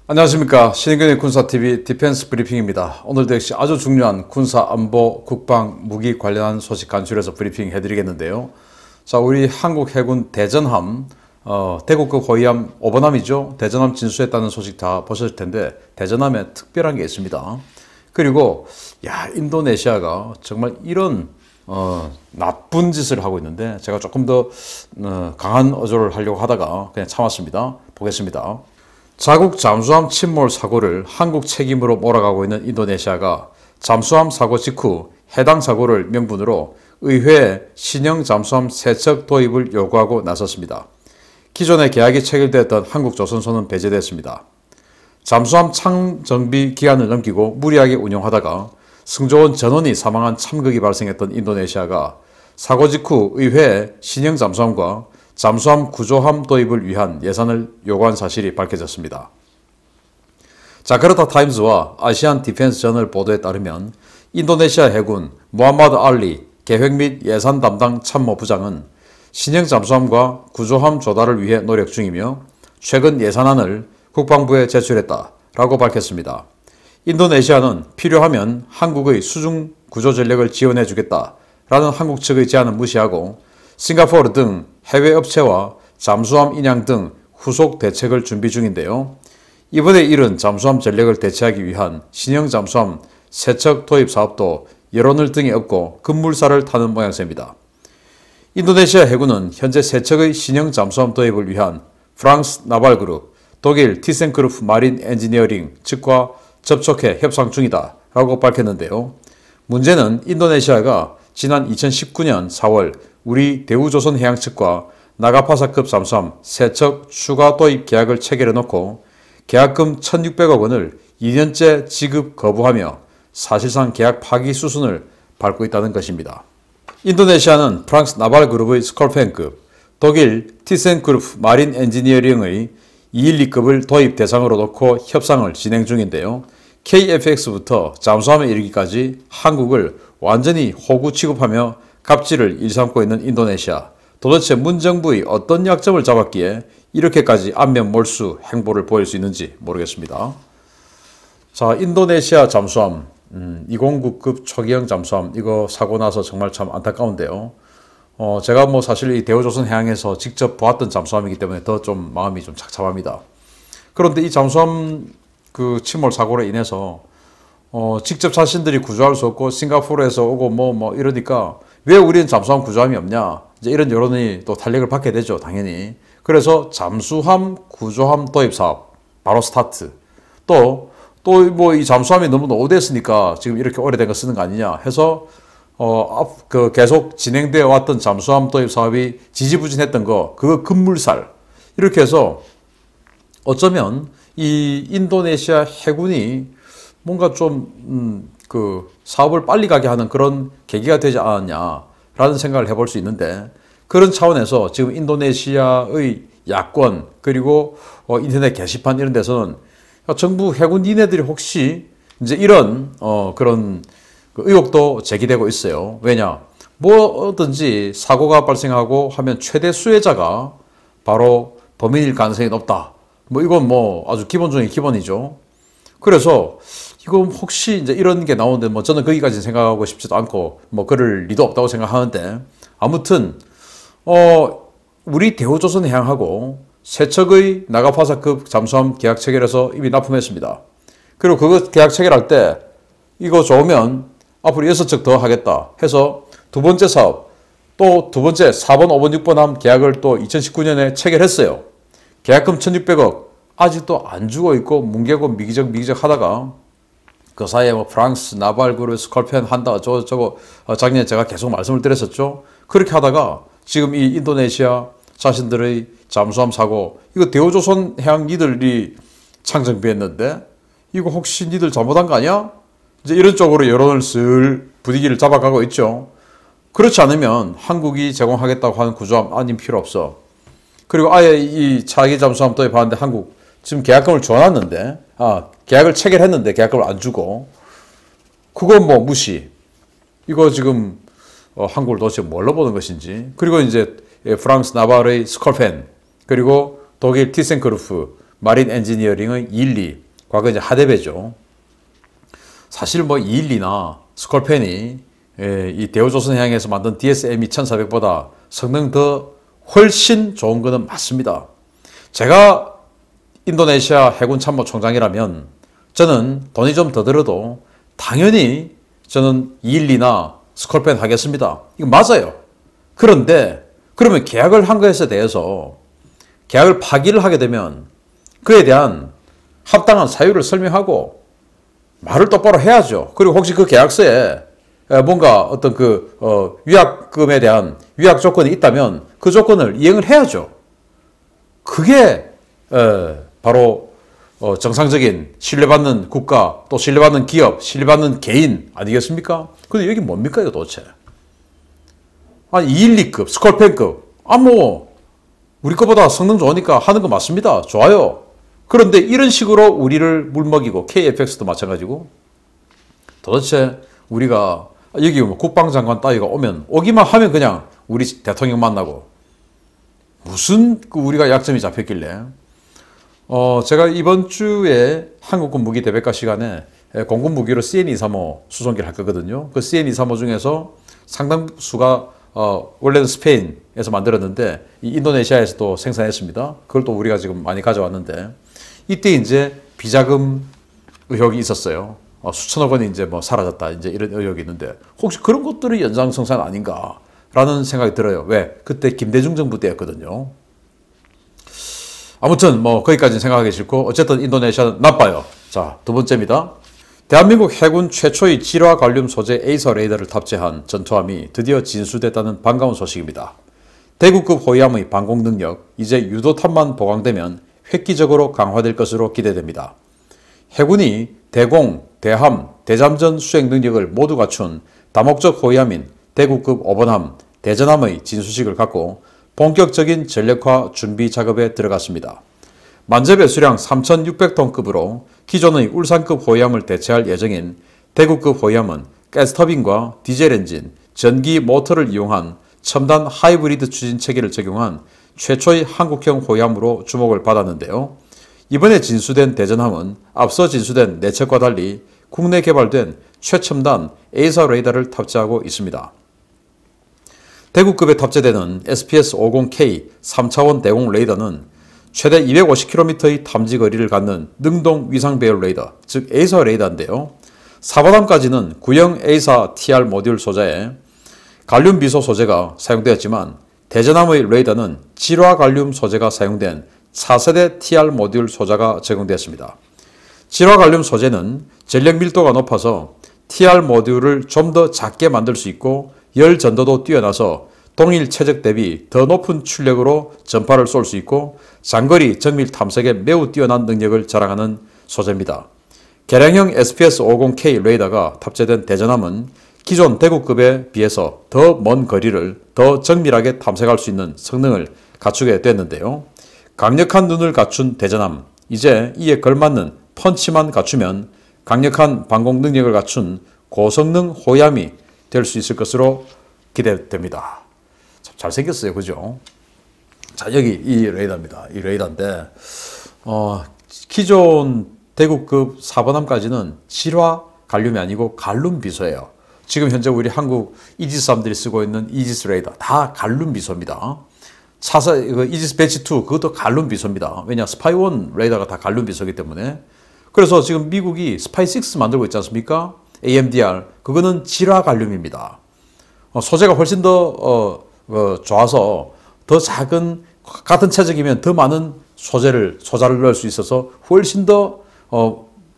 안녕하십니까. 신인근의 군사TV 디펜스 브리핑입니다. 오늘도 역시 아주 중요한 군사 안보 국방 무기 관련한 소식 간추려서 브리핑 해드리겠는데요. 자, 우리 한국 해군 대전함, 대구급 호위함 오번함이죠. 대전함 진수했다는 소식 다 보셨을 텐데 대전함에 특별한 게 있습니다. 그리고 인도네시아가 정말 이런 나쁜 짓을 하고 있는데 제가 조금 더 강한 어조를 하려고 하다가 그냥 참았습니다. 보겠습니다. 자국 잠수함 침몰 사고를 한국 책임으로 몰아가고 있는 인도네시아가 잠수함 사고 직후 해당 사고를 명분으로 의회에 신형 잠수함 3척 도입을 요구하고 나섰습니다. 기존의 계약이 체결되었던 한국조선소는 배제됐습니다. 잠수함 창정비 기한을 넘기고 무리하게 운용하다가 승조원 전원이 사망한 참극이 발생했던 인도네시아가 사고 직후 의회에 신형 잠수함과 잠수함 구조함 도입을 위한 예산을 요구한 사실이 밝혀졌습니다. 자카르타 타임즈와 아시안 디펜스 저널 보도에 따르면 인도네시아 해군 무함마드 알리 계획 및 예산 담당 참모부장은 신형 잠수함과 구조함 조달을 위해 노력 중이며 최근 예산안을 국방부에 제출했다라고 밝혔습니다. 인도네시아는 필요하면 한국의 수중 구조 전력을 지원해 주겠다라는 한국 측의 제안은 무시하고 싱가포르 등 해외 업체와 잠수함 인양 등 후속 대책을 준비 중인데요. 이번에 이른 잠수함 전력을 대체하기 위한 신형 잠수함 3척 도입 사업도 여론을 등에 업고 급물살을 타는 모양새입니다. 인도네시아 해군은 현재 3척의 신형 잠수함 도입을 위한 프랑스 나발그룹, 독일 티센크루프 마린 엔지니어링 측과 접촉해 협상 중이다 라고 밝혔는데요. 문제는 인도네시아가 지난 2019년 4월 우리 대우조선해양 측과 나가파사급 잠수함 3척 추가 도입 계약을 체결해 놓고 계약금 1,600억 원을 2년째 지급 거부하며 사실상 계약 파기 수순을 밟고 있다는 것입니다. 인도네시아는 프랑스 나발그룹의 스콜펜급, 독일 티센그룹 마린 엔지니어링의 212급을 도입 대상으로 놓고 협상을 진행 중인데요. KFX부터 잠수함에 이르기까지 한국을 완전히 호구 취급하며 갑질을 일삼고 있는 인도네시아. 도대체 문정부의 어떤 약점을 잡았기에 이렇게까지 안면 몰수 행보를 보일 수 있는지 모르겠습니다. 자, 인도네시아 잠수함 209급 초기형 잠수함 이거 사고 나서 정말 참 안타까운데요. 제가 사실 이 대우조선해양에서 직접 보았던 잠수함이기 때문에 더 좀 마음이 좀 착잡합니다. 그런데 이 잠수함 그 침몰 사고로 인해서 직접 자신들이 구조할 수 없고 싱가포르에서 오고 이러니까 왜 우리는 잠수함 구조함이 없냐 이제 이런 여론이 또 탄력을 받게 되죠. 당연히. 그래서 잠수함 구조함 도입 사업 바로 스타트. 또 이 잠수함이 너무 노후됐으니까 지금 이렇게 오래된 거 쓰는 거 아니냐 해서 계속 진행되어 왔던 잠수함 도입 사업이 지지부진했던 거 그거 급물살 이렇게 해서 어쩌면 이 인도네시아 해군이 뭔가 좀 사업을 빨리 가게 하는 그런 계기가 되지 않았냐라는 생각을 해볼 수 있는데 그런 차원에서 지금 인도네시아의 야권 그리고 인터넷 게시판 이런 데서는 정부 해군 니네들이 혹시 이제 이런 그런 의혹도 제기되고 있어요. 왜냐? 뭐든지 사고가 발생하고 하면 최대 수혜자가 바로 범인일 가능성이 높다. 이건 아주 기본 중에 기본이죠. 그래서 이거 혹시 이제 이런 게 나오는데 저는 거기까지 생각하고 싶지도 않고 그럴 리도 없다고 생각하는데 아무튼 우리 대우조선해양하고 3척의 나가파사급 잠수함 계약 체결해서 이미 납품했습니다. 그리고 그거 계약 체결할 때 이거 좋으면 앞으로 6척 더 하겠다 해서 두 번째 사업 또 두 번째 4번, 5번, 6번 함 계약을 또 2019년에 체결했어요. 계약금 1,600억 아직도 안 주고 있고 뭉개고 미기적 하다가 그 사이에 프랑스 나발그룹 스콜펜 한다 저거 작년에 제가 계속 말씀을 드렸었죠. 그렇게 하다가 지금 이 인도네시아 자신들의 잠수함 사고 이거 대우조선해양 니들이 창정비했는데 이거 혹시 니들 잘못한 거 아니야? 이제 이런 쪽으로 여론을 슬 분위기를 잡아가고 있죠. 그렇지 않으면 한국이 제공하겠다고 하는 구조함 아님 필요 없어. 그리고 아예 이 차기 잠수함 도입하는데 한국 지금 계약금을 줘놨는데 계약을 체결했는데 계약금을 안 주고 그거 무시. 이거 지금 한국을 도대체 뭘로 보는 것인지. 그리고 이제 프랑스 나발의 스콜펜 그리고 독일 티센크루프 마린 엔지니어링의 212, 과거 이제 하대배죠. 사실 뭐 212나 스콜펜이 이 대우조선해양에서 만든 DSME 1400보다 성능 더 훨씬 좋은 거는 맞습니다. 제가 인도네시아 해군 참모총장이라면 저는 돈이 좀 더 들어도 당연히 저는 212나 스콜펜 하겠습니다. 이거 맞아요. 그런데 그러면 계약을 한 것에 대해서 계약을 파기를 하게 되면 그에 대한 합당한 사유를 설명하고 말을 똑바로 해야죠. 그리고 혹시 그 계약서에 뭔가 어떤 위약금에 대한 위약 조건이 있다면 그 조건을 이행을 해야죠. 그게 바로 정상적인 신뢰받는 국가, 또 신뢰받는 기업, 신뢰받는 개인 아니겠습니까? 근데 여기 뭡니까 이거 도대체? 아니 212급, 스콜펜급, 우리 거보다 성능 좋으니까 하는 거 맞습니다. 좋아요. 그런데 이런 식으로 우리를 물먹이고 KFX도 마찬가지고 도대체 우리가 여기 뭐 국방장관 따위가 오기만 하면 그냥 우리 대통령 만나고 무슨 우리가 약점이 잡혔길래 제가 이번 주에 한국군 무기 대백과 시간에 공군 무기로 CN235 수송기를 할 거거든요. 그 CN235 중에서 상당수가 원래는 스페인에서 만들었는데 이 인도네시아에서도 생산했습니다. 그걸 또 우리가 지금 많이 가져왔는데 이때 이제 비자금 의혹이 있었어요. 수천억 원이 이제 뭐 사라졌다 이제 이런 의혹이 있는데 혹시 그런 것들이 연장성산 아닌가라는 생각이 들어요. 왜? 그때 김대중 정부 때였거든요. 아무튼 뭐 거기까지는 생각하기 싫고 어쨌든 인도네시아는 나빠요. 자, 두 번째입니다. 대한민국 해군 최초의 질화 갈륨 소재 에이서 레이더를 탑재한 전투함이 드디어 진수됐다는 반가운 소식입니다. 대구급 호위함의 방공 능력, 이제 유도탄만 보강되면 획기적으로 강화될 것으로 기대됩니다. 해군이 대공, 대함, 대잠전 수행 능력을 모두 갖춘 다목적 호위함인 대구급 5번함, 대전함의 진수식을 갖고 본격적인 전력화 준비 작업에 들어갔습니다. 만재배 수량 3,600톤급으로 기존의 울산급 호위함을 대체할 예정인 대구급 호위함은 가스터빈과 디젤 엔진, 전기 모터를 이용한 첨단 하이브리드 추진 체계를 적용한 최초의 한국형 호위함으로 주목을 받았는데요. 이번에 진수된 대전함은 앞서 진수된 4척과 달리 국내 개발된 최첨단 에이서 레이더를 탑재하고 있습니다. 대구급에 탑재되는 SPS-50K 3차원 대공 레이더는 최대 250km의 탐지 거리를 갖는 능동 위상 배열 레이더, 즉 에이서 레이더인데요. 4번함까지는 구형 에이사 TR 모듈 소자에 갈륨 비소 소재가 사용되었지만 대전함의 레이더는 질화 갈륨 소재가 사용된 4세대 TR 모듈 소자가 제공되었습니다. 질화 갈륨 소재는 전력 밀도가 높아서 TR 모듈을 좀 더 작게 만들 수 있고 열 전도도 뛰어나서 동일 체적 대비 더 높은 출력으로 전파를 쏠 수 있고 장거리 정밀 탐색에 매우 뛰어난 능력을 자랑하는 소재입니다. 개량형 SPS-50K 레이더가 탑재된 대전함은 기존 대구급에 비해서 더 먼 거리를 더 정밀하게 탐색할 수 있는 성능을 갖추게 됐는데요. 강력한 눈을 갖춘 대전함, 이제 이에 걸맞는 펀치만 갖추면 강력한 방공 능력을 갖춘 고성능 호위함이 될 수 있을 것으로 기대됩니다. 참 잘생겼어요. 그죠? 자, 여기 이 레이더입니다. 이 레이더인데, 기존 대구급 4번함까지는 질화 갈륨이 아니고 갈륨 비소예요. 지금 현재 우리 한국 이지스함들이 쓰고 있는 이지스 레이더 다 갈륨 비소입니다. 이지스 배치 2 그것도 갈륨 비소입니다. 왜냐 스파이1 레이더가 다 갈륨 비소이기 때문에. 그래서 지금 미국이 스파이 6 만들고 있지 않습니까? AMDR 그거는 질화 갈륨입니다. 소재가 훨씬 더 좋아서 더 작은 같은 체적이면 더 많은 소자를 넣을 수 있어서 훨씬 더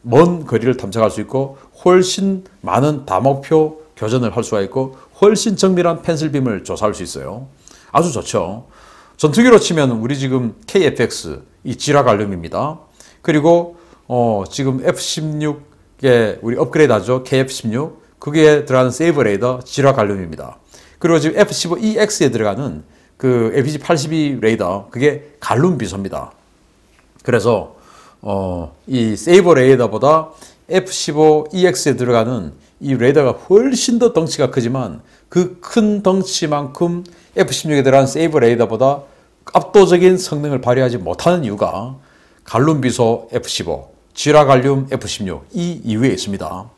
먼 거리를 탐색할 수 있고 훨씬 많은 다목표 교전을 할 수가 있고 훨씬 정밀한 펜슬빔을 조사할 수 있어요. 아주 좋죠. 전투기로 치면 우리 지금 KFX 이 질화 갈륨입니다. 그리고 지금 F-16에 우리 업그레이드하죠. KF-16 거기에 들어가는 세이버 레이더 질화 갈륨입니다. 그리고 지금 F-15EX에 들어가는 그 LPG-82 레이더 그게 갈륨 비소입니다. 그래서 이 세이버 레이더보다 F-15EX에 들어가는 이 레이더가 훨씬 더 덩치가 크지만 그 큰 덩치만큼 F-16에 들어간 세이버 레이더보다 압도적인 성능을 발휘하지 못하는 이유가 갈륨비소 F15, 지라갈륨 F16 이 이후에 있습니다.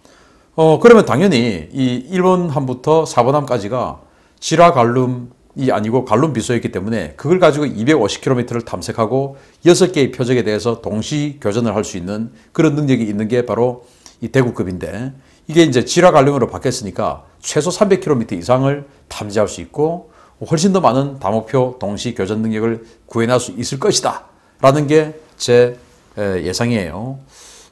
그러면 당연히 이 1번함부터 4번함까지가 지라갈륨이 아니고 갈륨비소였기 때문에 그걸 가지고 250km를 탐색하고 6개의 표적에 대해서 동시 교전을 할 수 있는 그런 능력이 있는 게 바로 이 대구급인데, 이게 이제 지라갈륨으로 바뀌었으니까 최소 300km 이상을 탐지할 수 있고 훨씬 더 많은 다목표 동시 교전 능력을 구현할 수 있을 것이다 라는 게 제 예상이에요.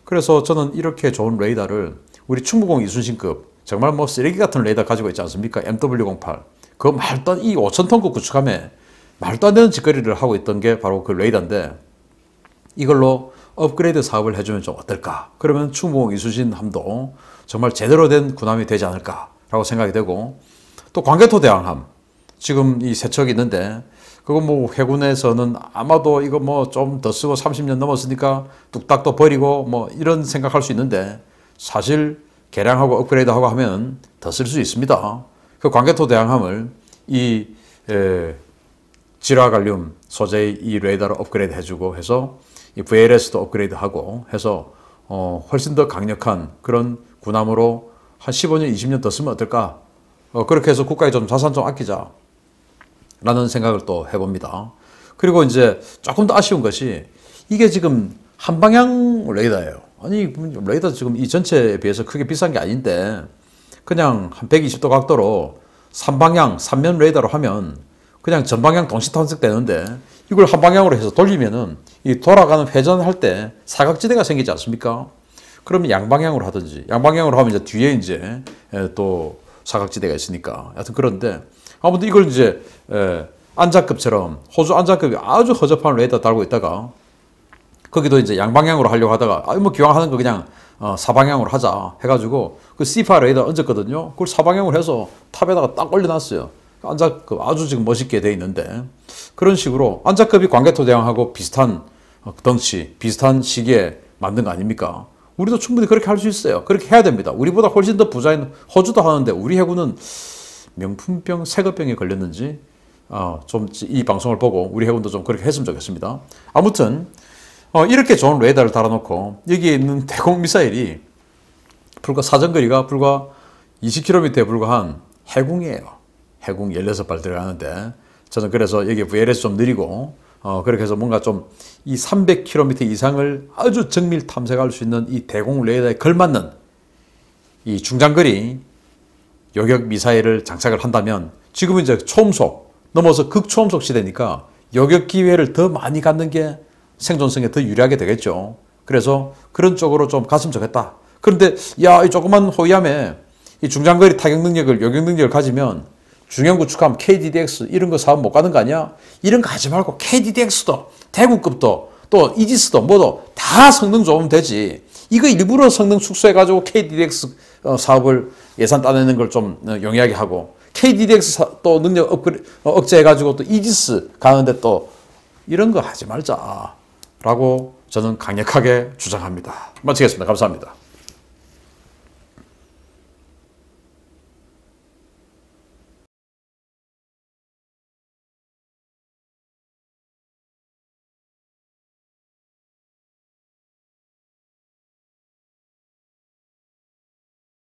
그래서 저는 이렇게 좋은 레이더를 우리 충무공 이순신급 정말 뭐 쓰레기 같은 레이더 가지고 있지 않습니까? MW08 그 말도 안, 이 5,000톤급 구축함에 말도 안 되는 짓거리를 하고 있던 게 바로 그 레이더인데, 이걸로 업그레이드 사업을 해주면 좀 어떨까? 그러면 충무공 이순신함도 정말 제대로 된 군함이 되지 않을까라고 생각이 되고, 또 광개토 대왕함 지금 이 세 척이 있는데 그거 뭐 해군에서는 아마도 이거 뭐 좀 더 쓰고 30년 넘었으니까 뚝딱 또 버리고 뭐 이런 생각할 수 있는데, 사실 개량하고 업그레이드하고 하면 더 쓸 수 있습니다. 그 광개토 대왕함을 이 지라갈륨 소재의 이 레이더로 업그레이드 해주고 해서 이 VLS도 업그레이드하고 해서 훨씬 더 강력한 그런 군함으로 한 15년, 20년 더 쓰면 어떨까? 그렇게 해서 국가에 좀 자산 좀 아끼자 라는 생각을 또 해봅니다. 그리고 이제 조금 더 아쉬운 것이 이게 지금 한방향 레이더예요. 아니 레이더 지금 이 전체에 비해서 크게 비싼 게 아닌데 그냥 한 120도 각도로 3방향 3면 레이더로 하면 그냥 전방향 동시 탐색되는데, 이걸 한 방향으로 해서 돌리면은 이 돌아가는 회전할 때 사각지대가 생기지 않습니까? 그러면 양방향으로 하든지, 양방향으로 하면 이제 뒤에 이제 또 사각지대가 있으니까 여하튼 그런데, 아무튼 이걸 이제 안자급처럼 호주 안자급이 아주 허접한 레이더 달고 있다가 거기도 이제 양방향으로 하려고 하다가 뭐 기왕 하는 거 그냥 사방향으로 하자 해가지고 그 C8 레이더 얹었거든요. 그걸 사방향으로 해서 탑에다가 딱 올려놨어요. 안자급 아주 지금 멋있게 돼 있는데, 그런 식으로 안자급이 광개토 대왕하고 비슷한 덩치, 비슷한 시기에 만든 거 아닙니까? 우리도 충분히 그렇게 할 수 있어요. 그렇게 해야 됩니다. 우리보다 훨씬 더 부자인 호주도 하는데 우리 해군은 명품병, 새거병에 걸렸는지 좀 이 방송을 보고 우리 해군도 좀 그렇게 했으면 좋겠습니다. 아무튼 이렇게 좋은 레이더를 달아놓고 여기에 있는 대공 미사일이 불과 사정거리가 불과 20km에 불과한 해궁이에요. 해궁 16발 들어가는데, 저는 그래서 여기 VLS 좀 느리고 그렇게 해서 뭔가 좀 이 300km 이상을 아주 정밀 탐색할 수 있는 이 대공 레이더에 걸맞는 이 중장거리 요격 미사일을 장착을 한다면, 지금은 이제 초음속 넘어서 극초음속 시대니까 요격 기회를 더 많이 갖는 게 생존성에 더 유리하게 되겠죠. 그래서 그런 쪽으로 좀 갔으면 좋겠다. 그런데 야, 이 조그만 호위함에 이 중장거리 타격 능력을, 요격 능력을 가지면 중형구축함 KDDX 이런 거 사업 못 가는 거 아니야? 이런 거 하지 말고 KDDX도 대구급도 또 이지스도 뭐도 다 성능 좋으면 되지. 이거 일부러 성능 축소해가지고 KDDX 사업을 예산 따내는 걸 좀 용이하게 하고, KDDX 또 능력 억제해가지고 또 이지스 가는데 또 이런 거 하지 말자 라고 저는 강력하게 주장합니다. 마치겠습니다. 감사합니다.